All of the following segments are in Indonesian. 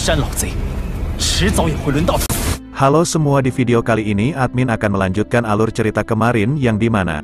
山老贼，迟早也会轮到。 Halo semua, di video kali ini admin akan melanjutkan alur cerita kemarin yang dimana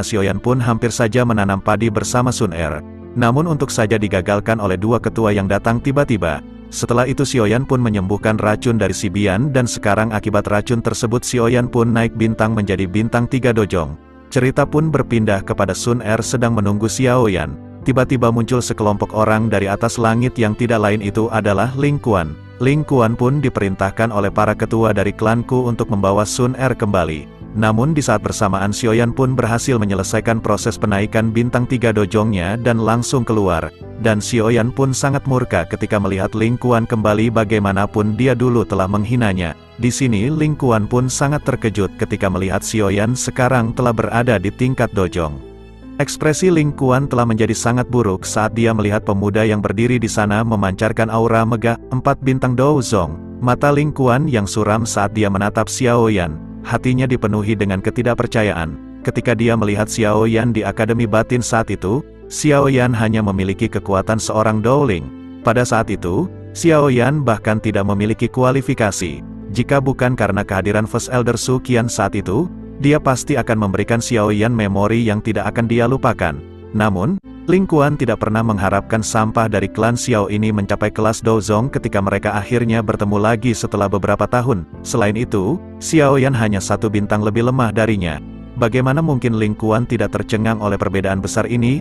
Sioyan pun hampir saja menanam padi bersama Sun Er. Namun untuk saja digagalkan oleh dua ketua yang datang tiba-tiba. Setelah itu Sioyan pun menyembuhkan racun dari si Bian dan sekarang akibat racun tersebut Sioyan pun naik bintang menjadi bintang 3 dojong. Cerita pun berpindah kepada Sun Er sedang menunggu Xiaoyan. Tiba-tiba muncul sekelompok orang dari atas langit yang tidak lain itu adalah Ling Kuan. Ling Kuan pun diperintahkan oleh para ketua dari klanku untuk membawa Sun Er kembali. Namun di saat bersamaan Xiaoyan pun berhasil menyelesaikan proses penaikan bintang 3 dojongnya dan langsung keluar. Dan Xiaoyan pun sangat murka ketika melihat Ling Kuan kembali bagaimanapun dia dulu telah menghinanya. Di sini Ling Kuan pun sangat terkejut ketika melihat Xiaoyan sekarang telah berada di tingkat dojong. Ekspresi Ling Kuan telah menjadi sangat buruk saat dia melihat pemuda yang berdiri di sana memancarkan aura megah 4 bintang dojong. Mata Ling Kuan yang suram saat dia menatap Xiaoyan. Hatinya dipenuhi dengan ketidakpercayaan. Ketika dia melihat Xiaoyan di Akademi Batin saat itu, Xiaoyan hanya memiliki kekuatan seorang Dowling. Pada saat itu, Xiaoyan bahkan tidak memiliki kualifikasi. Jika bukan karena kehadiran First Elder Su Qian saat itu, dia pasti akan memberikan Xiaoyan memori yang tidak akan dia lupakan. Namun, Ling Kuan tidak pernah mengharapkan sampah dari klan Xiao ini mencapai kelas Dozong ketika mereka akhirnya bertemu lagi setelah beberapa tahun. Selain itu, Xiaoyan hanya 1 bintang lebih lemah darinya. Bagaimana mungkin Ling Kuan tidak tercengang oleh perbedaan besar ini?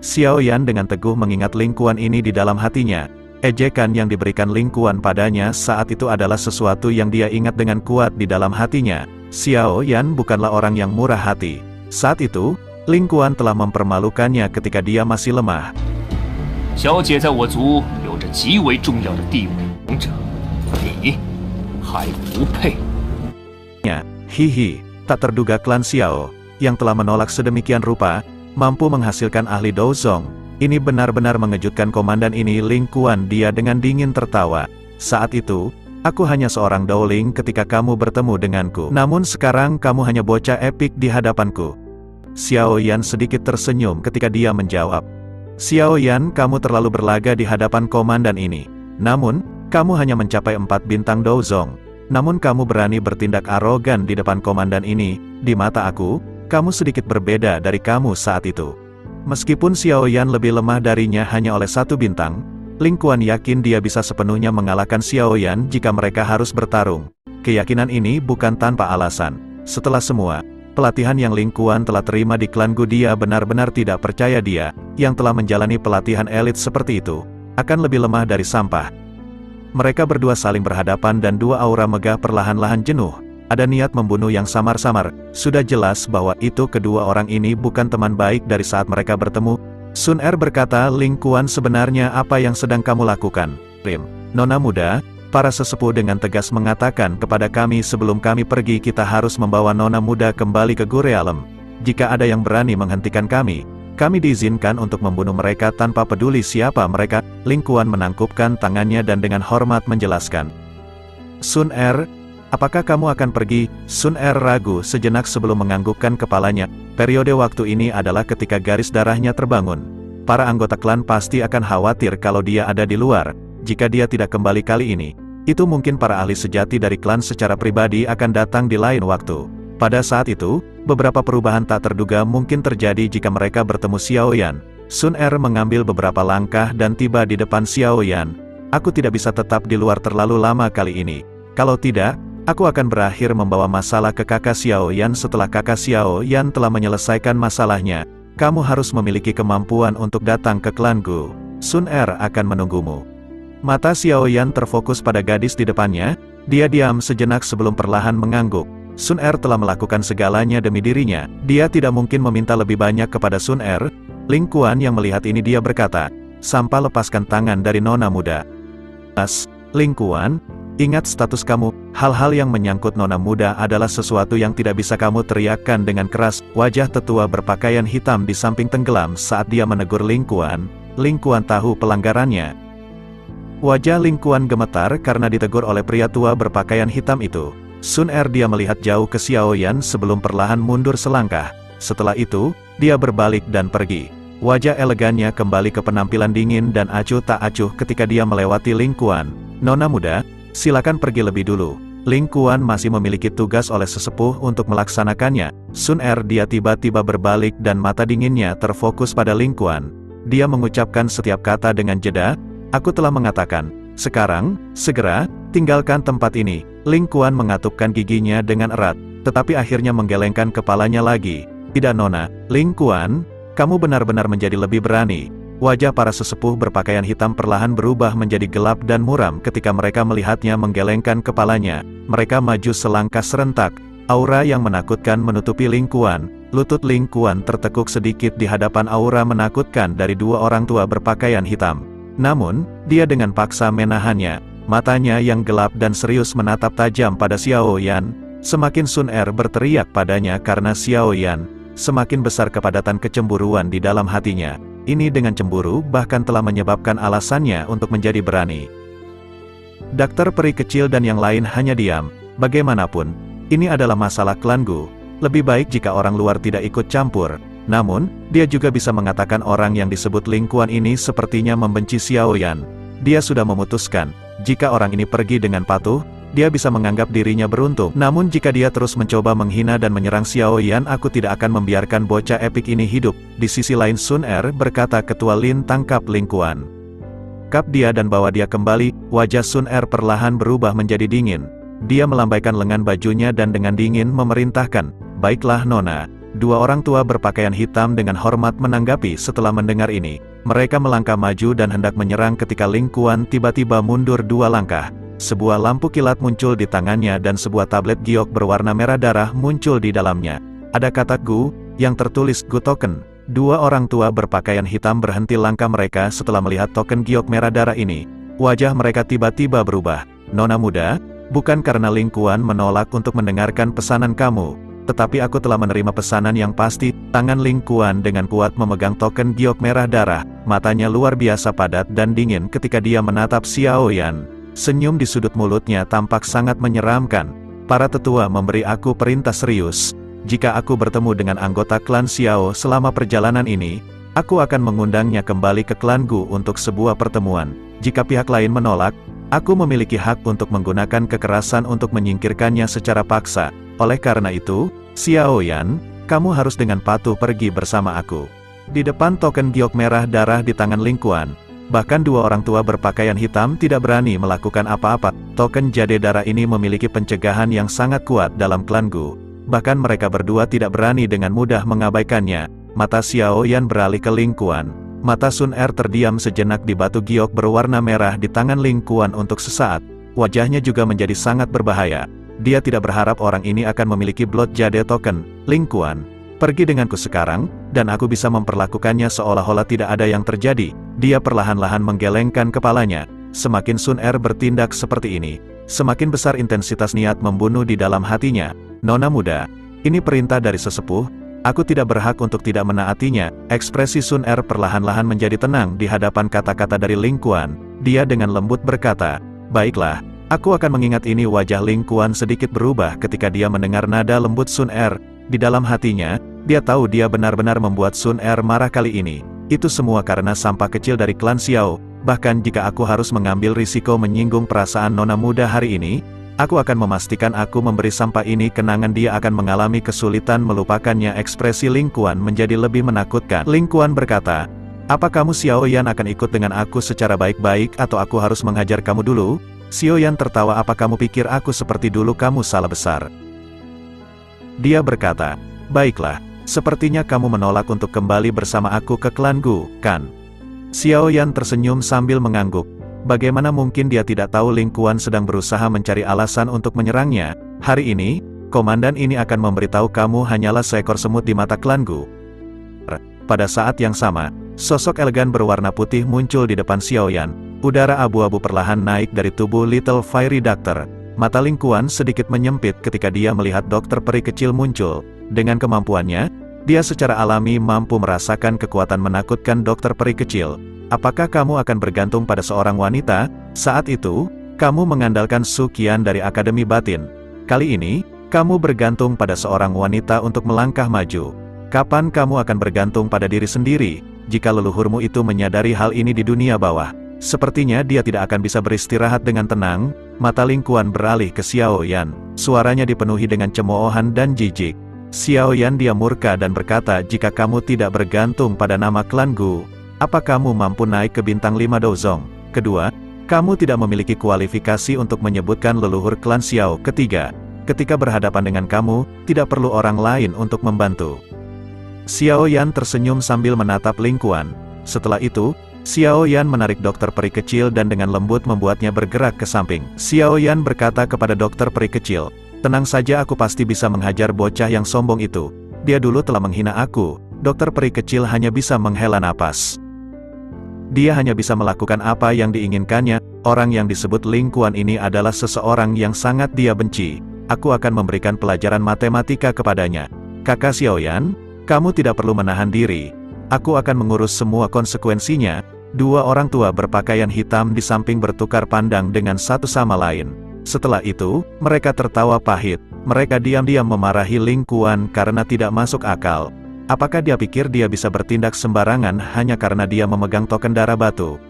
Xiaoyan dengan teguh mengingat Ling Kuan ini di dalam hatinya. Ejekan yang diberikan Ling Kuan padanya saat itu adalah sesuatu yang dia ingat dengan kuat di dalam hatinya. Xiaoyan bukanlah orang yang murah hati. Saat itu, Ling Kuan telah mempermalukannya ketika dia masih lemah. 小姐在我族有着极为重要的地位，王者，你还不配。 Hihi, tak terduga klan Xiao, yang telah menolak sedemikian rupa, mampu menghasilkan ahli Dozong. Ini benar-benar mengejutkan komandan ini. Ling Kuan dia dengan dingin tertawa. Saat itu, aku hanya seorang Dowling ketika kamu bertemu denganku. Namun sekarang kamu hanya bocah epik di hadapanku. Xiaoyan sedikit tersenyum ketika dia menjawab. Xiaoyan, kamu terlalu berlaga di hadapan komandan ini. Namun, kamu hanya mencapai 4 bintang Dozong. Namun kamu berani bertindak arogan di depan komandan ini. Di mata aku, kamu sedikit berbeda dari kamu saat itu. Meskipun Xiaoyan lebih lemah darinya hanya oleh 1 bintang, Ling Kuan yakin dia bisa sepenuhnya mengalahkan Xiaoyan jika mereka harus bertarung. Keyakinan ini bukan tanpa alasan. Setelah semua pelatihan yang Ling Kuan telah terima di klan Gu, dia benar-benar tidak percaya dia, yang telah menjalani pelatihan elit seperti itu, akan lebih lemah dari sampah. Mereka berdua saling berhadapan dan dua aura megah perlahan-lahan jenuh. Ada niat membunuh yang samar-samar. Sudah jelas bahwa itu kedua orang ini bukan teman baik dari saat mereka bertemu. Sun Er berkata, Ling Kuan, sebenarnya apa yang sedang kamu lakukan? Nona muda, para sesepuh dengan tegas mengatakan kepada kami sebelum kami pergi kita harus membawa nona muda kembali ke Gu Realm. Jika ada yang berani menghentikan kami diizinkan untuk membunuh mereka tanpa peduli siapa mereka. Ling Kuan menangkupkan tangannya dan dengan hormat menjelaskan. Sun Er, apakah kamu akan pergi? Sun Er ragu sejenak sebelum menganggukkan kepalanya. Periode waktu ini adalah ketika garis darahnya terbangun. Para anggota klan pasti akan khawatir kalau dia ada di luar. Jika dia tidak kembali kali ini, itu mungkin para ahli sejati dari klan secara pribadi akan datang di lain waktu. Pada saat itu, beberapa perubahan tak terduga mungkin terjadi jika mereka bertemu Xiaoyan. Sun Er mengambil beberapa langkah dan tiba di depan Xiaoyan. Aku tidak bisa tetap di luar terlalu lama kali ini. Kalau tidak, aku akan berakhir membawa masalah ke kakak Xiaoyan. Setelah kakak Xiaoyan telah menyelesaikan masalahnya, kamu harus memiliki kemampuan untuk datang ke klan Gu. Sun Er akan menunggumu. Mata Xiaoyan terfokus pada gadis di depannya. Dia diam sejenak sebelum perlahan mengangguk. Sun Er telah melakukan segalanya demi dirinya. Dia tidak mungkin meminta lebih banyak kepada Sun Er. Ling Kuan yang melihat ini dia berkata, "Sampah, lepaskan tangan dari nona muda." Ling Kuan, ingat status kamu. Hal-hal yang menyangkut nona muda adalah sesuatu yang tidak bisa kamu teriakkan dengan keras. Wajah tetua berpakaian hitam di samping tenggelam saat dia menegur Ling Kuan. Ling Kuan tahu pelanggarannya. Wajah Ling Kuan gemetar karena ditegur oleh pria tua berpakaian hitam itu. Sun Er dia melihat jauh ke Xiaoyan sebelum perlahan mundur selangkah. Setelah itu, dia berbalik dan pergi. Wajah elegannya kembali ke penampilan dingin dan acuh tak acuh ketika dia melewati Ling Kuan. "Nona muda, silakan pergi lebih dulu. Ling Kuan masih memiliki tugas oleh sesepuh untuk melaksanakannya." Sun Er dia tiba-tiba berbalik dan mata dinginnya terfokus pada Ling Kuan. Dia mengucapkan setiap kata dengan jeda, "Aku telah mengatakan, sekarang, segera, tinggalkan tempat ini." Ling Kuan mengatupkan giginya dengan erat, tetapi akhirnya menggelengkan kepalanya lagi. "Tidak Nona." "Ling Kuan, kamu benar-benar menjadi lebih berani." Wajah para sesepuh berpakaian hitam perlahan berubah menjadi gelap dan muram ketika mereka melihatnya menggelengkan kepalanya. Mereka maju selangkah serentak. Aura yang menakutkan menutupi Ling Kuan. Lutut Ling Kuan tertekuk sedikit di hadapan aura menakutkan dari dua orang tua berpakaian hitam. Namun, dia dengan paksa menahannya. Matanya yang gelap dan serius menatap tajam pada Xiao Yan. Semakin Sun Er berteriak padanya karena Xiao Yan, semakin besar kepadatan kecemburuan di dalam hatinya. Ini dengan cemburu bahkan telah menyebabkan alasannya untuk menjadi berani. Dokter peri kecil dan yang lain hanya diam. Bagaimanapun, ini adalah masalah klan Gu. Lebih baik jika orang luar tidak ikut campur. Namun, dia juga bisa mengatakan orang yang disebut Ling Kuan ini sepertinya membenci Xiao Yan. Dia sudah memutuskan, jika orang ini pergi dengan patuh, dia bisa menganggap dirinya beruntung. Namun jika dia terus mencoba menghina dan menyerang Xiao Yan, aku tidak akan membiarkan bocah epik ini hidup. Di sisi lain Sun Er berkata, "Ketua Lin, tangkap Ling Kuan. Kap dia dan bawa dia kembali." Wajah Sun Er perlahan berubah menjadi dingin. Dia melambaikan lengan bajunya dan dengan dingin memerintahkan, "Baiklah Nona." Dua orang tua berpakaian hitam dengan hormat menanggapi setelah mendengar ini. Mereka melangkah maju dan hendak menyerang ketika Ling Kuan tiba-tiba mundur 2 langkah. Sebuah lampu kilat muncul di tangannya dan sebuah tablet giok berwarna merah darah muncul di dalamnya. Ada kata Gu, yang tertulis Gu Token. Dua orang tua berpakaian hitam berhenti langkah mereka setelah melihat token giok merah darah ini. Wajah mereka tiba-tiba berubah. "Nona muda, bukan karena Ling Kuan menolak untuk mendengarkan pesanan kamu, tetapi aku telah menerima pesanan yang pasti." Tangan Ling Kuan dengan kuat memegang token giok merah darah. Matanya luar biasa padat dan dingin ketika dia menatap Xiao Yan. Senyum di sudut mulutnya tampak sangat menyeramkan. "Para tetua memberi aku perintah serius. Jika aku bertemu dengan anggota klan Xiao selama perjalanan ini, aku akan mengundangnya kembali ke klan Gu untuk sebuah pertemuan. Jika pihak lain menolak, aku memiliki hak untuk menggunakan kekerasan untuk menyingkirkannya secara paksa. Oleh karena itu, Xiao Yan, kamu harus dengan patuh pergi bersama aku." Di depan token giok merah darah di tangan Ling Kuan, bahkan dua orang tua berpakaian hitam tidak berani melakukan apa-apa. Token jade darah ini memiliki pencegahan yang sangat kuat dalam klan Gu. Bahkan mereka berdua tidak berani dengan mudah mengabaikannya. Mata Xiao Yan beralih ke Ling Kuan. Mata Sun Er terdiam sejenak di batu giok berwarna merah di tangan Ling Kuan untuk sesaat. Wajahnya juga menjadi sangat berbahaya. Dia tidak berharap orang ini akan memiliki blood jade token. "Ling Kuan, pergi denganku sekarang, dan aku bisa memperlakukannya seolah-olah tidak ada yang terjadi." Dia perlahan-lahan menggelengkan kepalanya. Semakin Sun Er bertindak seperti ini, semakin besar intensitas niat membunuh di dalam hatinya. "Nona muda, ini perintah dari sesepuh, aku tidak berhak untuk tidak menaatinya." Ekspresi Sun Er perlahan-lahan menjadi tenang di hadapan kata-kata dari Ling Kuan. Dia dengan lembut berkata, "Baiklah, aku akan mengingat ini." Wajah Ling Kuan sedikit berubah ketika dia mendengar nada lembut Sun Er. Di dalam hatinya, dia tahu dia benar-benar membuat Sun Er marah kali ini. Itu semua karena sampah kecil dari klan Xiao. Bahkan jika aku harus mengambil risiko menyinggung perasaan nona muda hari ini, aku akan memastikan aku memberi sampah ini kenangan. Dia akan mengalami kesulitan melupakannya. Ekspresi Ling Kuan menjadi lebih menakutkan. Ling Kuan berkata, "Apa kamu Xiao Yan akan ikut dengan aku secara baik-baik atau aku harus menghajar kamu dulu?" Xiao Yan tertawa, "Apa kamu pikir aku seperti dulu? Kamu salah besar." Dia berkata, "Baiklah. Sepertinya kamu menolak untuk kembali bersama aku ke klan Gu, kan?" Xiao Yan tersenyum sambil mengangguk. Bagaimana mungkin dia tidak tahu Ling Kuan sedang berusaha mencari alasan untuk menyerangnya. "Hari ini, komandan ini akan memberitahu kamu hanyalah seekor semut di mata klan Gu." Pada saat yang sama, sosok elegan berwarna putih muncul di depan Xiao Yan. Udara abu-abu perlahan naik dari tubuh Little Fairy Doctor. Mata Ling Kuan sedikit menyempit ketika dia melihat dokter peri kecil muncul. Dengan kemampuannya, dia secara alami mampu merasakan kekuatan menakutkan dokter peri kecil. "Apakah kamu akan bergantung pada seorang wanita? Saat itu, kamu mengandalkan Su Qian dari Akademi Batin. Kali ini, kamu bergantung pada seorang wanita untuk melangkah maju. Kapan kamu akan bergantung pada diri sendiri?" jika leluhurmu itu menyadari hal ini di dunia bawah, sepertinya dia tidak akan bisa beristirahat dengan tenang. Mata Ling Kuan beralih ke Xiao Yan. Suaranya dipenuhi dengan cemoohan dan jijik. Xiao Yan dia murka dan berkata, jika kamu tidak bergantung pada nama klan Gu, apa kamu mampu naik ke bintang 5 Dozong? Kedua, kamu tidak memiliki kualifikasi untuk menyebutkan leluhur klan Xiao. Ketiga, ketika berhadapan dengan kamu, tidak perlu orang lain untuk membantu. Xiao Yan tersenyum sambil menatap Ling Kuan. Setelah itu, Xiao Yan menarik dokter peri kecil dan dengan lembut membuatnya bergerak ke samping. Xiao Yan berkata kepada dokter peri kecil, tenang saja, aku pasti bisa menghajar bocah yang sombong itu. Dia dulu telah menghina aku. Dokter peri kecil hanya bisa menghela napas. Dia hanya bisa melakukan apa yang diinginkannya. Orang yang disebut Ling Kuan ini adalah seseorang yang sangat dia benci. Aku akan memberikan pelajaran matematika kepadanya. Kakak Xiao Yan, kamu tidak perlu menahan diri. Aku akan mengurus semua konsekuensinya. Dua orang tua berpakaian hitam di samping bertukar pandang dengan satu sama lain. Setelah itu, mereka tertawa pahit. Mereka diam-diam memarahi Ling Kuan karena tidak masuk akal. Apakah dia pikir dia bisa bertindak sembarangan hanya karena dia memegang token darah batu?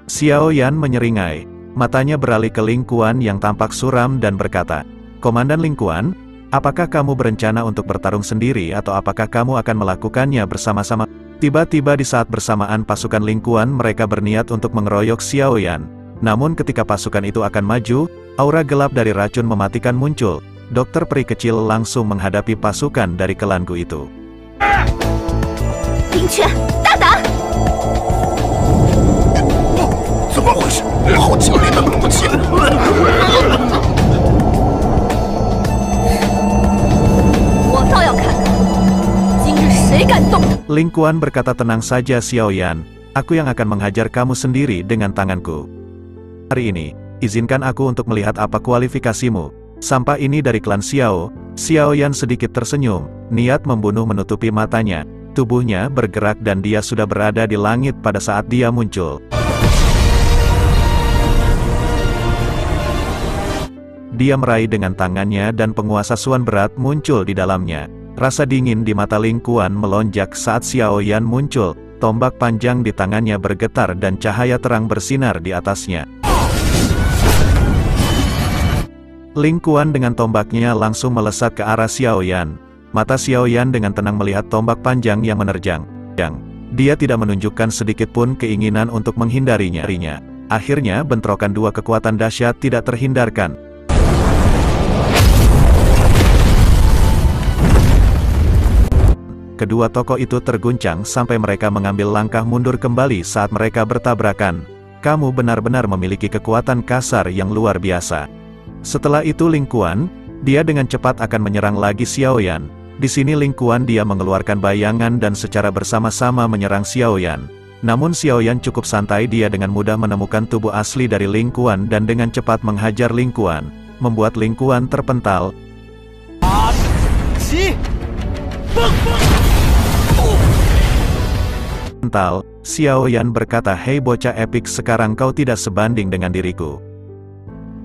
Xiao Yan menyeringai. Matanya beralih ke Ling Kuan yang tampak suram dan berkata, Komandan Ling Kuan, apakah kamu berencana untuk bertarung sendiri atau apakah kamu akan melakukannya bersama-sama? Tiba-tiba di saat bersamaan pasukan Ling Kuan mereka berniat untuk mengeroyok Xiao Yan. Namun ketika pasukan itu akan maju, aura gelap dari racun mematikan muncul. Dokter peri kecil langsung menghadapi pasukan dari klan Gu itu. Ling Quan, 大胆！怎么回事？好强烈的怒气！我倒要看看，今日谁敢动！ Ling Kuan berkata, tenang saja Xiao Yan, aku yang akan menghajar kamu sendiri dengan tanganku. Hari ini, izinkan aku untuk melihat apa kualifikasimu. Sampah ini dari klan Xiao. Xiao Yan sedikit tersenyum, niat membunuh menutupi matanya. Tubuhnya bergerak dan dia sudah berada di langit pada saat dia muncul. Dia meraih dengan tangannya dan penguasa Suan berat muncul di dalamnya. Rasa dingin di mata Ling Kuan melonjak saat Xiao Yan muncul. Tombak panjang di tangannya bergetar dan cahaya terang bersinar di atasnya. Ling Kuan dengan tombaknya langsung melesat ke arah Xiao Yan. Mata Xiao Yan dengan tenang melihat tombak panjang yang menerjang. Dia tidak menunjukkan sedikit pun keinginan untuk menghindarinya. Akhirnya bentrokan dua kekuatan dahsyat tidak terhindarkan. Kedua tokoh itu terguncang sampai mereka mengambil langkah mundur kembali saat mereka bertabrakan. Kamu benar-benar memiliki kekuatan kasar yang luar biasa. Setelah itu Ling Kuan, dia dengan cepat akan menyerang lagi Xiao Yan. Di sini Ling Kuan dia mengeluarkan bayangan dan secara bersama-sama menyerang Xiao Yan. Namun Xiao Yan cukup santai, dia dengan mudah menemukan tubuh asli dari Ling Kuan dan dengan cepat menghajar Ling Kuan, membuat Ling Kuan terpental. Xiao Yan berkata, hei bocah epik, sekarang kau tidak sebanding dengan diriku.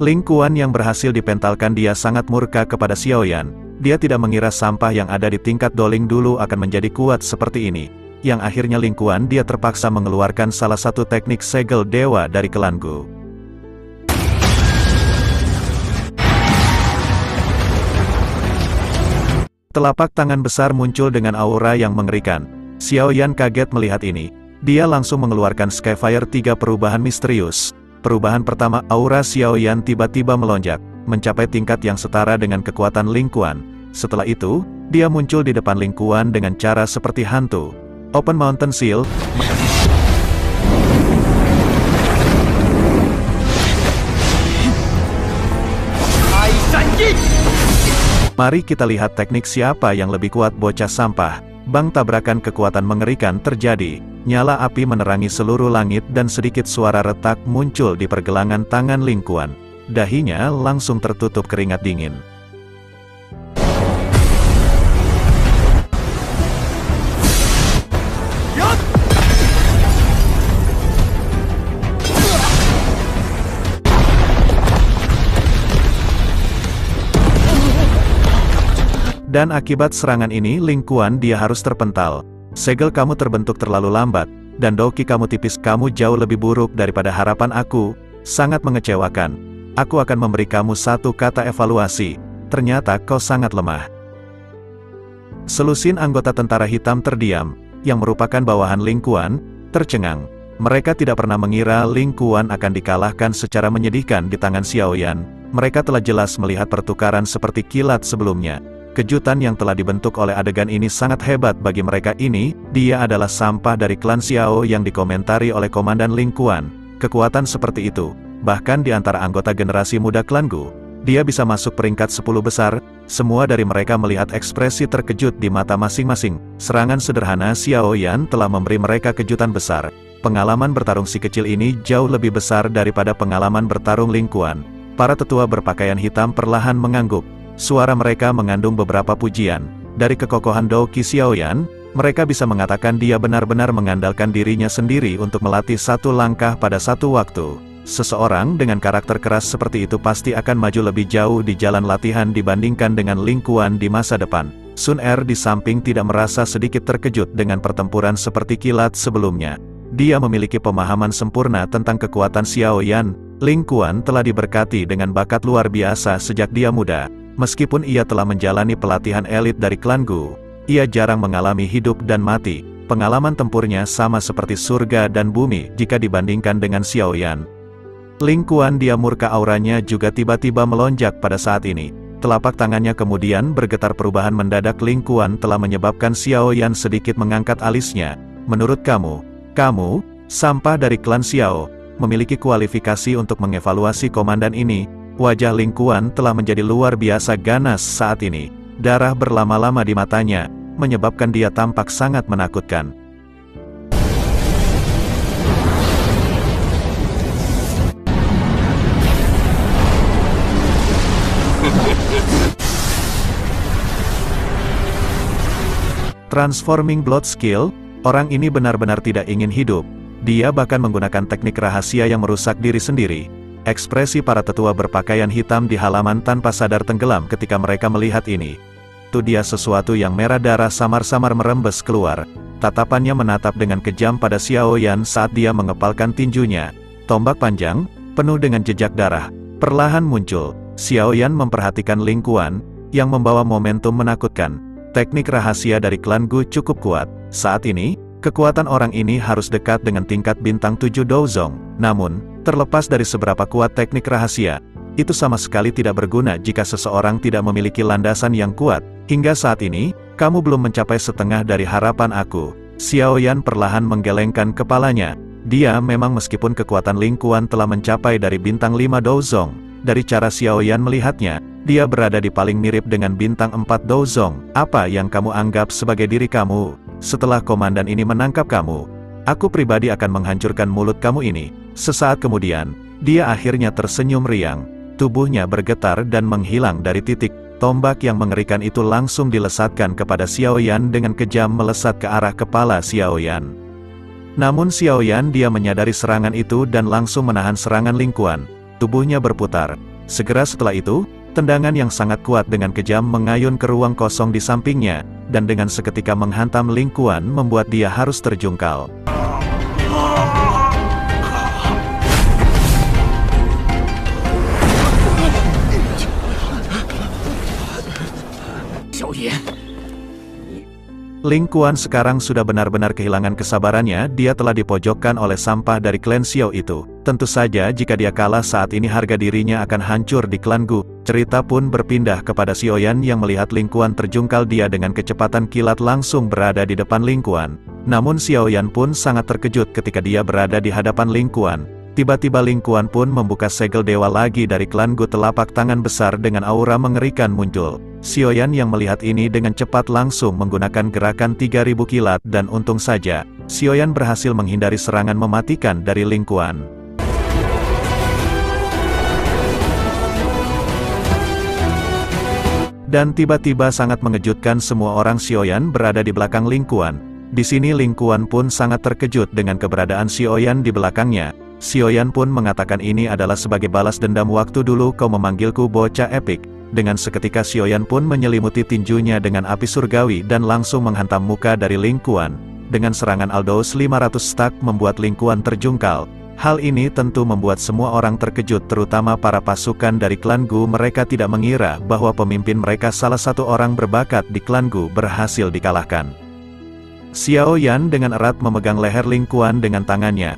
Ling Kuan yang berhasil dipentalkan dia sangat murka kepada Xiao Yan. Dia tidak mengira sampah yang ada di tingkat doling dulu akan menjadi kuat seperti ini. Yang akhirnya Ling Kuan dia terpaksa mengeluarkan salah satu teknik segel dewa dari klan Gu. Telapak tangan besar muncul dengan aura yang mengerikan. Xiao Yan kaget melihat ini. Dia langsung mengeluarkan Skyfire 3 perubahan misterius. Perubahan pertama, aura Xiao Yan tiba-tiba melonjak, mencapai tingkat yang setara dengan kekuatan Ling Kuan. Setelah itu, dia muncul di depan Ling Kuan dengan cara seperti hantu. Open Mountain Seal. Mari kita lihat teknik siapa yang lebih kuat, bocah sampah. Bang, tabrakan kekuatan mengerikan terjadi. Nyala api menerangi seluruh langit dan sedikit suara retak muncul di pergelangan tangan Ling Kuan. Dahinya langsung tertutup keringat dingin. Dan akibat serangan ini Ling Kuan dia harus terpental. Segel kamu terbentuk terlalu lambat, dan doki kamu tipis. Kamu jauh lebih buruk daripada harapan aku, sangat mengecewakan. Aku akan memberi kamu satu kata evaluasi, ternyata kau sangat lemah. Selusin anggota tentara hitam terdiam, yang merupakan bawahan Ling Kuan, tercengang. Mereka tidak pernah mengira Ling Kuan akan dikalahkan secara menyedihkan di tangan Xiao Yan. Mereka telah jelas melihat pertukaran seperti kilat sebelumnya. Kejutan yang telah dibentuk oleh adegan ini sangat hebat bagi mereka ini. Dia adalah sampah dari klan Xiao yang dikomentari oleh Komandan Ling Kuan. Kekuatan seperti itu, bahkan di antara anggota generasi muda klan Gu, dia bisa masuk peringkat 10 besar. Semua dari mereka melihat ekspresi terkejut di mata masing-masing. Serangan sederhana Xiao Yan telah memberi mereka kejutan besar. Pengalaman bertarung si kecil ini jauh lebih besar daripada pengalaman bertarung Ling Kuan. Para tetua berpakaian hitam perlahan mengangguk. Suara mereka mengandung beberapa pujian. Dari kekokohan Doki Xiao Yan, mereka bisa mengatakan dia benar-benar mengandalkan dirinya sendiri untuk melatih satu langkah pada satu waktu. Seseorang dengan karakter keras seperti itu pasti akan maju lebih jauh di jalan latihan dibandingkan dengan Ling Kuan di masa depan. Sun Er di samping tidak merasa sedikit terkejut dengan pertempuran seperti kilat sebelumnya. Dia memiliki pemahaman sempurna tentang kekuatan Xiao Yan. Ling Kuan telah diberkati dengan bakat luar biasa sejak dia muda. Meskipun ia telah menjalani pelatihan elit dari klan Gu, ia jarang mengalami hidup dan mati. Pengalaman tempurnya sama seperti surga dan bumi jika dibandingkan dengan Xiao Yan. Ling Kuan dia murka, auranya juga tiba-tiba melonjak pada saat ini. Telapak tangannya kemudian bergetar, perubahan mendadak Ling Kuan telah menyebabkan Xiao Yan sedikit mengangkat alisnya. Menurut kamu, sampah dari klan Xiao, memiliki kualifikasi untuk mengevaluasi komandan ini? Wajah Ling Kuan telah menjadi luar biasa ganas saat ini. Darah berlama-lama di matanya, menyebabkan dia tampak sangat menakutkan. Transforming Blood Skill, orang ini benar-benar tidak ingin hidup. Dia bahkan menggunakan teknik rahasia yang merusak diri sendiri. Ekspresi para tetua berpakaian hitam di halaman tanpa sadar tenggelam ketika mereka melihat ini. Itu dia, sesuatu yang merah darah samar-samar merembes keluar. Tatapannya menatap dengan kejam pada Xiao Yan saat dia mengepalkan tinjunya. Tombak panjang, penuh dengan jejak darah, perlahan muncul. Xiao Yan memperhatikan Ling Kuan, yang membawa momentum menakutkan. Teknik rahasia dari klan Gu cukup kuat. Saat ini, kekuatan orang ini harus dekat dengan tingkat bintang 7 Douzong. Namun, terlepas dari seberapa kuat teknik rahasia, itu sama sekali tidak berguna jika seseorang tidak memiliki landasan yang kuat. Hingga saat ini, kamu belum mencapai setengah dari harapan aku. Xiao Yan perlahan menggelengkan kepalanya. Dia memang, meskipun kekuatan Ling Kuan telah mencapai dari bintang 5 Douzong, dari cara Xiao Yan melihatnya, dia berada di paling mirip dengan bintang 4 Douzong. Apa yang kamu anggap sebagai diri kamu? Setelah komandan ini menangkap kamu, aku pribadi akan menghancurkan mulut kamu ini. Sesaat kemudian, dia akhirnya tersenyum riang. Tubuhnya bergetar dan menghilang dari titik. Tombak yang mengerikan itu langsung dilesatkan kepada Xiao Yan dengan kejam, melesat ke arah kepala Xiao Yan. Namun Xiao Yan dia menyadari serangan itu dan langsung menahan serangan Ling Kuan. Tubuhnya berputar. Segera setelah itu, tendangan yang sangat kuat dengan kejam mengayun ke ruang kosong di sampingnya, dan dengan seketika menghantam Ling Kuan membuat dia harus terjungkal. Ling Kuan sekarang sudah benar-benar kehilangan kesabarannya. Dia telah dipojokkan oleh sampah dari klan Xiao itu. Tentu saja jika dia kalah saat ini, harga dirinya akan hancur di klan Gu. Cerita pun berpindah kepada Xiao Yan yang melihat Ling Kuan terjungkal. Dia dengan kecepatan kilat langsung berada di depan Ling Kuan. Namun Xiao Yan pun sangat terkejut ketika dia berada di hadapan Ling Kuan. Tiba-tiba Ling Kuan pun membuka segel dewa lagi dari klan Gu. Telapak tangan besar dengan aura mengerikan muncul. Xiao Yan yang melihat ini dengan cepat langsung menggunakan gerakan 3000 kilat, dan untung saja, Xiao Yan berhasil menghindari serangan mematikan dari Ling Kuan. Dan tiba-tiba sangat mengejutkan semua orang, Xiao Yan berada di belakang Ling Kuan. Di sini Ling Kuan pun sangat terkejut dengan keberadaan Xiao Yan di belakangnya. Xiao Yan pun mengatakan ini adalah sebagai balas dendam. Waktu dulu kau memanggilku bocah epik. Dengan seketika Xiaoyan pun menyelimuti tinjunya dengan api surgawi dan langsung menghantam muka dari Ling Kuan. Dengan serangan Aldous 500 Stack membuat Ling Kuan terjungkal. Hal ini tentu membuat semua orang terkejut, terutama para pasukan dari klan Gu. Mereka tidak mengira bahwa pemimpin mereka, salah satu orang berbakat di klan Gu, berhasil dikalahkan. Xiaoyan dengan erat memegang leher Ling Kuan dengan tangannya.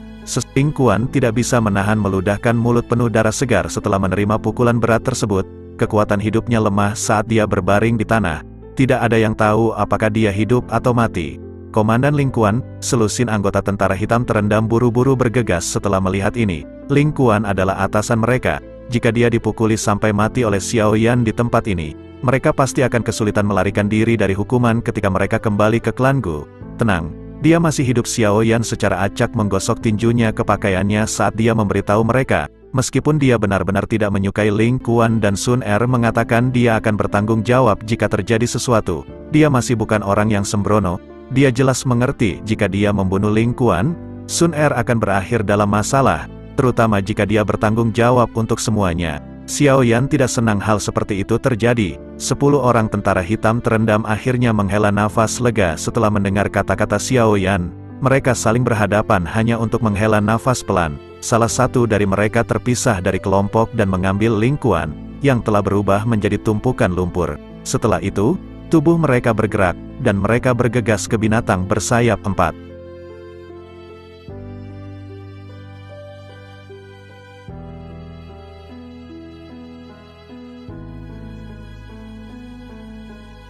Ling Kuan tidak bisa menahan meludahkan mulut penuh darah segar setelah menerima pukulan berat tersebut. Kekuatan hidupnya lemah saat dia berbaring di tanah. Tidak ada yang tahu apakah dia hidup atau mati. Komandan Ling Kuan, selusin anggota tentara hitam terendam buru-buru bergegas setelah melihat ini. Ling Kuan adalah atasan mereka. Jika dia dipukuli sampai mati oleh Xiaoyan di tempat ini, mereka pasti akan kesulitan melarikan diri dari hukuman ketika mereka kembali ke klan Gu. Tenang, dia masih hidup. Xiaoyan secara acak menggosok tinjunya ke pakaiannya saat dia memberitahu mereka. Meskipun dia benar-benar tidak menyukai Ling Kuan dan Sun Er mengatakan dia akan bertanggung jawab jika terjadi sesuatu, dia masih bukan orang yang sembrono. Dia jelas mengerti jika dia membunuh Ling Kuan, Sun Er akan berakhir dalam masalah, terutama jika dia bertanggung jawab untuk semuanya. Xiaoyan tidak senang hal seperti itu terjadi. 10 orang tentara hitam terendam akhirnya menghela nafas lega setelah mendengar kata-kata Xiaoyan. Mereka saling berhadapan hanya untuk menghela nafas pelan. Salah satu dari mereka terpisah dari kelompok dan mengambil Ling Kuan, yang telah berubah menjadi tumpukan lumpur. Setelah itu, tubuh mereka bergerak, dan mereka bergegas ke binatang bersayap 4.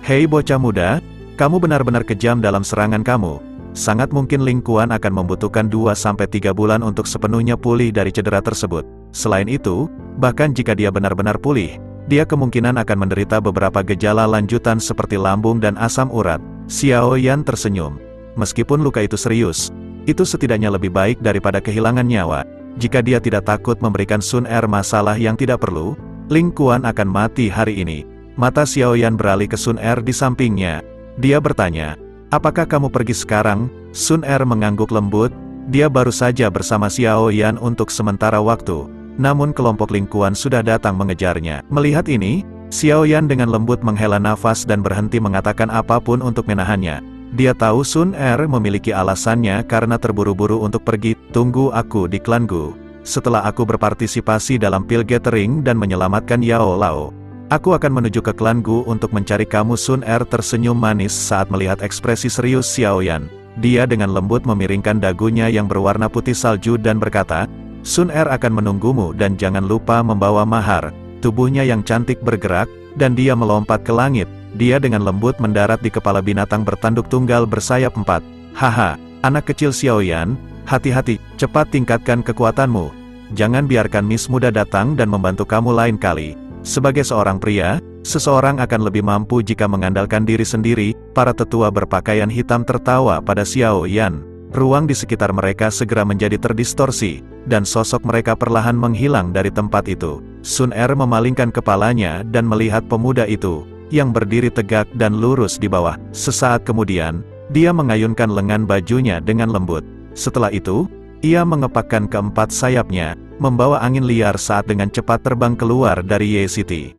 Hei bocah muda, kamu benar-benar kejam dalam serangan kamu. Sangat mungkin Ling Kuan akan membutuhkan 2-3 bulan untuk sepenuhnya pulih dari cedera tersebut. Selain itu, bahkan jika dia benar-benar pulih, dia kemungkinan akan menderita beberapa gejala lanjutan seperti lambung dan asam urat. Xiaoyan tersenyum. Meskipun luka itu serius, itu setidaknya lebih baik daripada kehilangan nyawa. Jika dia tidak takut memberikan Sun Er masalah yang tidak perlu, Ling Kuan akan mati hari ini. Mata Xiaoyan beralih ke Sun Er di sampingnya. Dia bertanya, apakah kamu pergi sekarang? Sun Er mengangguk lembut. Dia baru saja bersama Xiaoyan untuk sementara waktu. Namun kelompok Ling Kuan sudah datang mengejarnya. Melihat ini, Xiaoyan dengan lembut menghela nafas dan berhenti mengatakan apapun untuk menahannya. Dia tahu Sun Er memiliki alasannya karena terburu-buru untuk pergi. Tunggu aku di klan Gu. Setelah aku berpartisipasi dalam pil gathering dan menyelamatkan Yao Lao, aku akan menuju ke klan Gu untuk mencari kamu. Sun Er tersenyum manis saat melihat ekspresi serius Xiaoyan. Dia dengan lembut memiringkan dagunya yang berwarna putih salju dan berkata, Sun Er akan menunggumu dan jangan lupa membawa mahar. Tubuhnya yang cantik bergerak, dan dia melompat ke langit. Dia dengan lembut mendarat di kepala binatang bertanduk tunggal bersayap 4. Haha, anak kecil Xiaoyan, hati-hati, cepat tingkatkan kekuatanmu. Jangan biarkan Miss Muda datang dan membantu kamu lain kali. Sebagai seorang pria, seseorang akan lebih mampu jika mengandalkan diri sendiri. Para tetua berpakaian hitam tertawa pada Xiaoyan. Ruang di sekitar mereka segera menjadi terdistorsi, dan sosok mereka perlahan menghilang dari tempat itu. Sun Er memalingkan kepalanya dan melihat pemuda itu, yang berdiri tegak dan lurus di bawah. Sesaat kemudian, dia mengayunkan lengan bajunya dengan lembut. Setelah itu, ia mengepakkan keempat sayapnya, membawa angin liar saat dengan cepat terbang keluar dari Ye City.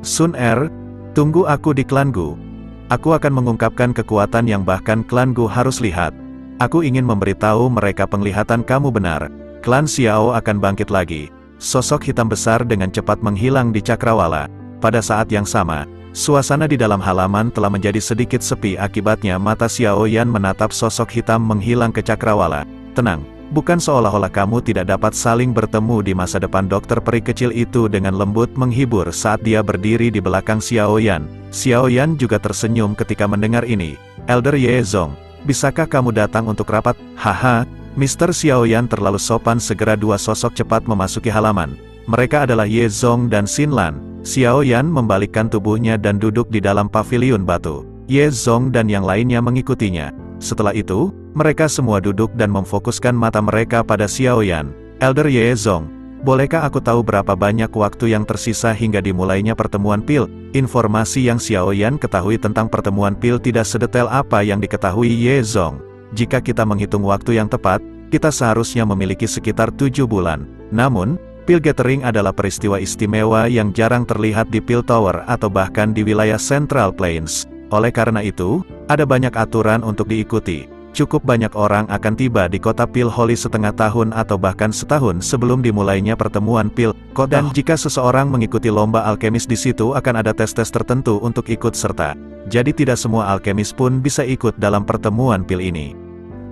Sun Er, tunggu aku di klan Gu. Aku akan mengungkapkan kekuatan yang bahkan klan Gu harus lihat. Aku ingin memberitahu mereka penglihatan kamu benar. Klan Xiao akan bangkit lagi. Sosok hitam besar dengan cepat menghilang di cakrawala. Pada saat yang sama, suasana di dalam halaman telah menjadi sedikit sepi akibatnya mata Xiaoyan menatap sosok hitam menghilang ke cakrawala. Tenang. Bukan seolah-olah kamu tidak dapat saling bertemu di masa depan. Dokter peri kecil itu dengan lembut menghibur saat dia berdiri di belakang Xiaoyan. Xiaoyan juga tersenyum ketika mendengar ini. Elder Ye Zong, bisakah kamu datang untuk rapat? Haha, Mr. Xiaoyan terlalu sopan. Segera dua sosok cepat memasuki halaman. Mereka adalah Ye Zong dan Xin Lan. Xiaoyan membalikkan tubuhnya dan duduk di dalam paviliun batu. Ye Zong dan yang lainnya mengikutinya. Setelah itu, mereka semua duduk dan memfokuskan mata mereka pada Xiaoyan. Elder Ye Zong, bolehkah aku tahu berapa banyak waktu yang tersisa hingga dimulainya pertemuan pil? Informasi yang Xiaoyan ketahui tentang pertemuan pil tidak sedetail apa yang diketahui Ye Zong. Jika kita menghitung waktu yang tepat, kita seharusnya memiliki sekitar 7 bulan. Namun, Pil Gathering adalah peristiwa istimewa yang jarang terlihat di Piltover atau bahkan di wilayah Central Plains. Oleh karena itu, ada banyak aturan untuk diikuti. Cukup banyak orang akan tiba di kota Pil Holy setengah tahun atau bahkan setahun sebelum dimulainya pertemuan Pil. Dan jika seseorang mengikuti lomba alkemis di situ akan ada tes-tes tertentu untuk ikut serta. Jadi tidak semua alkemis pun bisa ikut dalam pertemuan Pil ini.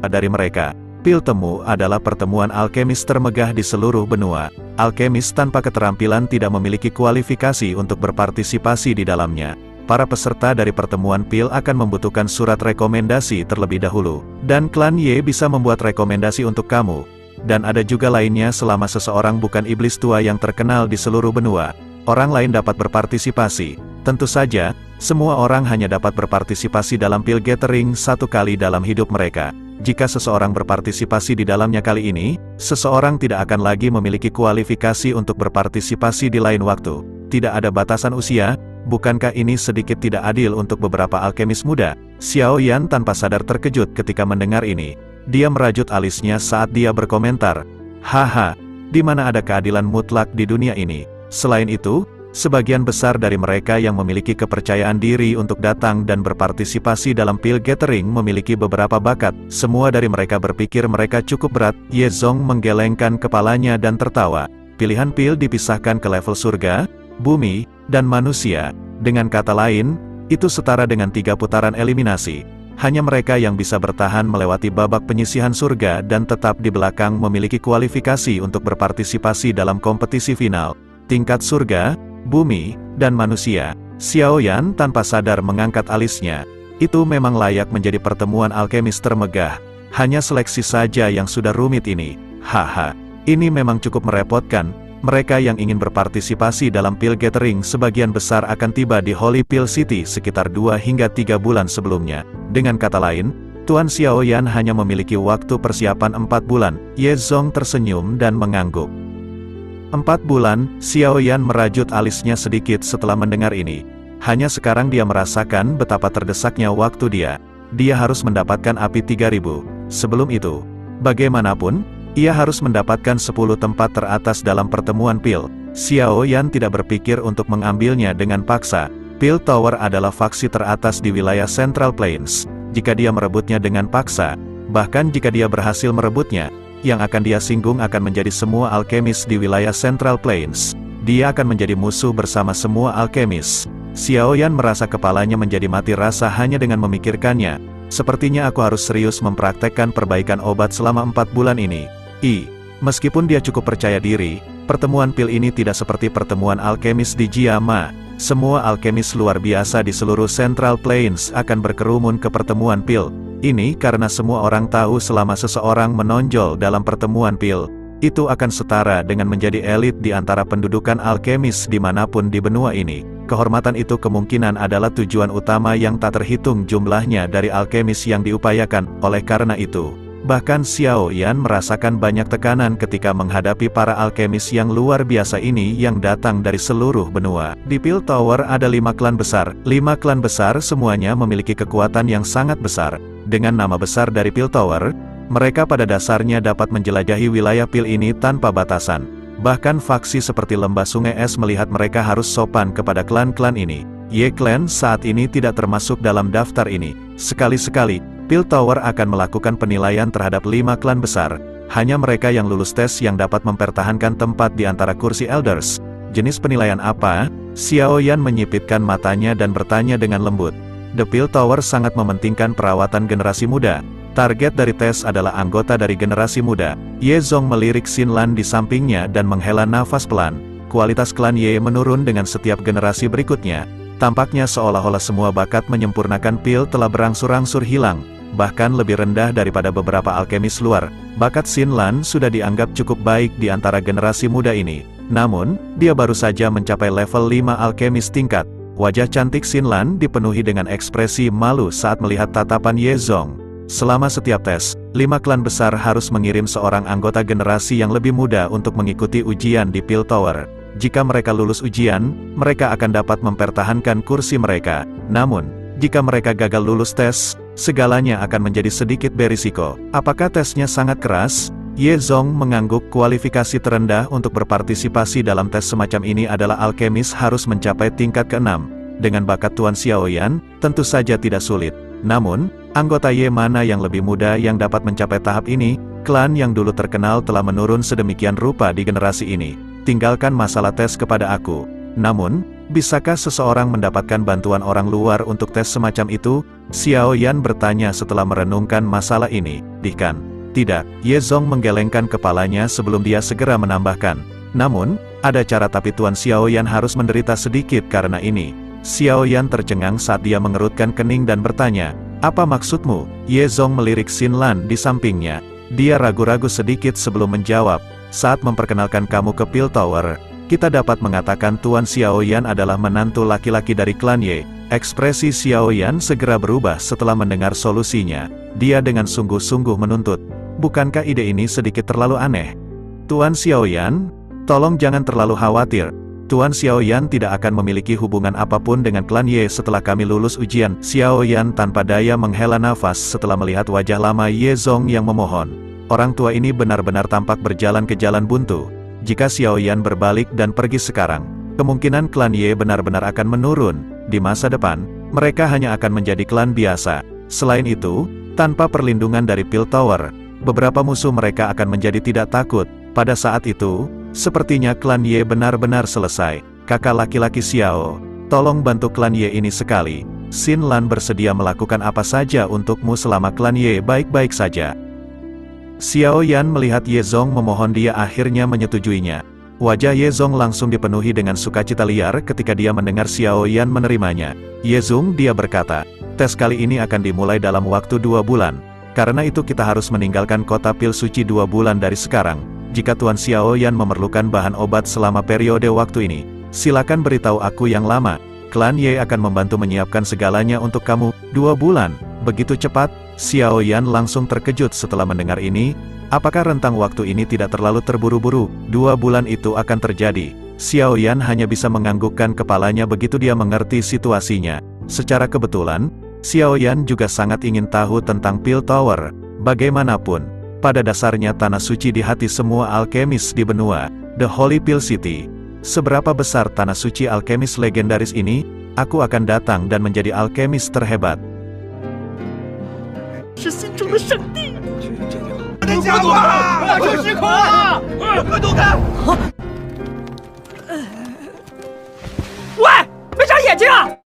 Dari mereka, Pil Temu adalah pertemuan alkemis termegah di seluruh benua. Alkemis tanpa keterampilan tidak memiliki kualifikasi untuk berpartisipasi di dalamnya. Para peserta dari pertemuan Pil akan membutuhkan surat rekomendasi terlebih dahulu. Dan klan Y bisa membuat rekomendasi untuk kamu. Dan ada juga lainnya selama seseorang bukan iblis tua yang terkenal di seluruh benua. Orang lain dapat berpartisipasi. Tentu saja, semua orang hanya dapat berpartisipasi dalam Pil Gathering satu kali dalam hidup mereka. Jika seseorang berpartisipasi di dalamnya kali ini, seseorang tidak akan lagi memiliki kualifikasi untuk berpartisipasi di lain waktu. Tidak ada batasan usia. Bukankah ini sedikit tidak adil untuk beberapa alkemis muda? Xiao Yan tanpa sadar terkejut ketika mendengar ini. Dia merajut alisnya saat dia berkomentar, "Haha, di mana ada keadilan mutlak di dunia ini?" Selain itu, sebagian besar dari mereka yang memiliki kepercayaan diri untuk datang dan berpartisipasi dalam Pil Gathering memiliki beberapa bakat. Semua dari mereka berpikir mereka cukup berat. Ye Zong menggelengkan kepalanya dan tertawa. Pilihan Pil dipisahkan ke level surga, bumi, dan manusia. Dengan kata lain, itu setara dengan 3 putaran eliminasi. Hanya mereka yang bisa bertahan melewati babak penyisihan surga dan tetap di belakang memiliki kualifikasi untuk berpartisipasi dalam kompetisi final. Tingkat surga, bumi, dan manusia. Xiao Yan tanpa sadar mengangkat alisnya. Itu memang layak menjadi pertemuan alkemis termegah. Hanya seleksi saja yang sudah rumit ini. Haha, ini memang cukup merepotkan. Mereka yang ingin berpartisipasi dalam Pil Gathering sebagian besar akan tiba di Holy Pil City sekitar 2 hingga 3 bulan sebelumnya. Dengan kata lain, Tuan Xiao Yan hanya memiliki waktu persiapan 4 bulan. Ye Zong tersenyum dan mengangguk. 4 bulan, Xiao Yan merajut alisnya sedikit setelah mendengar ini. Hanya sekarang dia merasakan betapa terdesaknya waktu dia. Dia harus mendapatkan api 3000. Sebelum itu, bagaimanapun, ia harus mendapatkan 10 tempat teratas dalam pertemuan Pil. Xiao Yan tidak berpikir untuk mengambilnya dengan paksa. Piltover adalah faksi teratas di wilayah Central Plains. Jika dia merebutnya dengan paksa, bahkan jika dia berhasil merebutnya, yang akan dia singgung akan menjadi semua alkemis di wilayah Central Plains. Dia akan menjadi musuh bersama semua alkemis. Xiao Yan merasa kepalanya menjadi mati rasa hanya dengan memikirkannya. Sepertinya aku harus serius mempraktekkan perbaikan obat selama 4 bulan ini. Meskipun dia cukup percaya diri, pertemuan Pil ini tidak seperti pertemuan alkemis di Jiama. Semua alkemis luar biasa di seluruh Central Plains akan berkerumun ke pertemuan Pil. Ini karena semua orang tahu selama seseorang menonjol dalam pertemuan Pil, itu akan setara dengan menjadi elit di antara pendudukan alkemis dimanapun di benua ini. Kehormatan itu kemungkinan adalah tujuan utama yang tak terhitung jumlahnya dari alkemis yang diupayakan. Oleh karena itu, bahkan Xiao Yan merasakan banyak tekanan ketika menghadapi para alkemis yang luar biasa ini yang datang dari seluruh benua. Di Piltover ada 5 klan besar. 5 klan besar semuanya memiliki kekuatan yang sangat besar. Dengan nama besar dari Piltover, mereka pada dasarnya dapat menjelajahi wilayah Pil ini tanpa batasan. Bahkan faksi seperti Lembah Sungai Es melihat mereka harus sopan kepada klan-klan ini. Ye Clan saat ini tidak termasuk dalam daftar ini. Sekali-sekali, Piltover akan melakukan penilaian terhadap 5 klan besar. Hanya mereka yang lulus tes yang dapat mempertahankan tempat di antara kursi Elders. Jenis penilaian apa? Xiao Yan menyipitkan matanya dan bertanya dengan lembut. The Piltover sangat mementingkan perawatan generasi muda. Target dari tes adalah anggota dari generasi muda. Ye Zong melirik Xin Lan di sampingnya dan menghela nafas pelan. Kualitas klan Ye menurun dengan setiap generasi berikutnya. Tampaknya seolah-olah semua bakat menyempurnakan Pil telah berangsur-angsur hilang. Bahkan lebih rendah daripada beberapa alkemis luar. Bakat Xin Lan sudah dianggap cukup baik di antara generasi muda ini. Namun, dia baru saja mencapai level 5 alkemis tingkat. Wajah cantik Xin Lan dipenuhi dengan ekspresi malu saat melihat tatapan Ye Zong. Selama setiap tes, 5 klan besar harus mengirim seorang anggota generasi yang lebih muda untuk mengikuti ujian di Piltover. Jika mereka lulus ujian, mereka akan dapat mempertahankan kursi mereka. Namun, jika mereka gagal lulus tes, segalanya akan menjadi sedikit berisiko. Apakah tesnya sangat keras? Ye Zong mengangguk. Kualifikasi terendah untuk berpartisipasi dalam tes semacam ini adalah alkemis harus mencapai tingkat ke-6. Dengan bakat Tuan Xiaoyan, tentu saja tidak sulit. Namun, anggota Ye mana yang lebih muda yang dapat mencapai tahap ini? Klan yang dulu terkenal telah menurun sedemikian rupa di generasi ini. Tinggalkan masalah tes kepada aku. Namun, bisakah seseorang mendapatkan bantuan orang luar untuk tes semacam itu? Xiaoyan bertanya setelah merenungkan masalah ini. Tidak, Ye Zong menggelengkan kepalanya sebelum dia segera menambahkan. Namun, ada cara tapi Tuan Xiaoyan harus menderita sedikit karena ini. Xiaoyan tercengang saat dia mengerutkan kening dan bertanya, apa maksudmu? Ye Zong melirik Xin Lan di sampingnya. Dia ragu-ragu sedikit sebelum menjawab, saat memperkenalkan kamu ke Pil Tower, kita dapat mengatakan Tuan Xiaoyan adalah menantu laki-laki dari klan Ye. Ekspresi Xiaoyan segera berubah setelah mendengar solusinya. Dia dengan sungguh-sungguh menuntut, bukankah ide ini sedikit terlalu aneh? Tuan Xiaoyan, tolong jangan terlalu khawatir. Tuan Xiaoyan tidak akan memiliki hubungan apapun dengan klan Ye setelah kami lulus ujian. Xiaoyan tanpa daya menghela nafas setelah melihat wajah lama Ye Zong yang memohon. Orang tua ini benar-benar tampak berjalan ke jalan buntu. Jika Xiaoyan berbalik dan pergi sekarang, kemungkinan klan Ye benar-benar akan menurun. Di masa depan, mereka hanya akan menjadi klan biasa. Selain itu, tanpa perlindungan dari Pil Tower, beberapa musuh mereka akan menjadi tidak takut. Pada saat itu, sepertinya klan Ye benar-benar selesai. Kakak laki-laki Xiao, tolong bantu klan Ye ini sekali. Xin Lan bersedia melakukan apa saja untukmu selama klan Ye baik-baik saja. Xiaoyan melihat Ye Zong memohon, dia akhirnya menyetujuinya. Wajah Ye Zong langsung dipenuhi dengan sukacita liar ketika dia mendengar Xiaoyan menerimanya. Ye Zong, dia berkata, tes kali ini akan dimulai dalam waktu 2 bulan. Karena itu kita harus meninggalkan kota Pil Suci 2 bulan dari sekarang. Jika Tuan Xiaoyan memerlukan bahan obat selama periode waktu ini, silakan beritahu aku yang lama. Klan Ye akan membantu menyiapkan segalanya untuk kamu. 2 bulan, begitu cepat? Xiaoyan langsung terkejut setelah mendengar ini. Apakah rentang waktu ini tidak terlalu terburu-buru? 2 bulan itu akan terjadi. Xiaoyan hanya bisa menganggukkan kepalanya begitu dia mengerti situasinya. Secara kebetulan, Xiaoyan juga sangat ingin tahu tentang Pil Tower. Bagaimanapun, pada dasarnya tanah suci di hati semua alkemis di benua The Holy Pil City. Seberapa besar tanah suci alkemis legendaris ini? Aku akan datang dan menjadi alkemis terhebat. 是心中的圣地。快躲开！要出时空了！快躲开！喂，没长眼睛啊！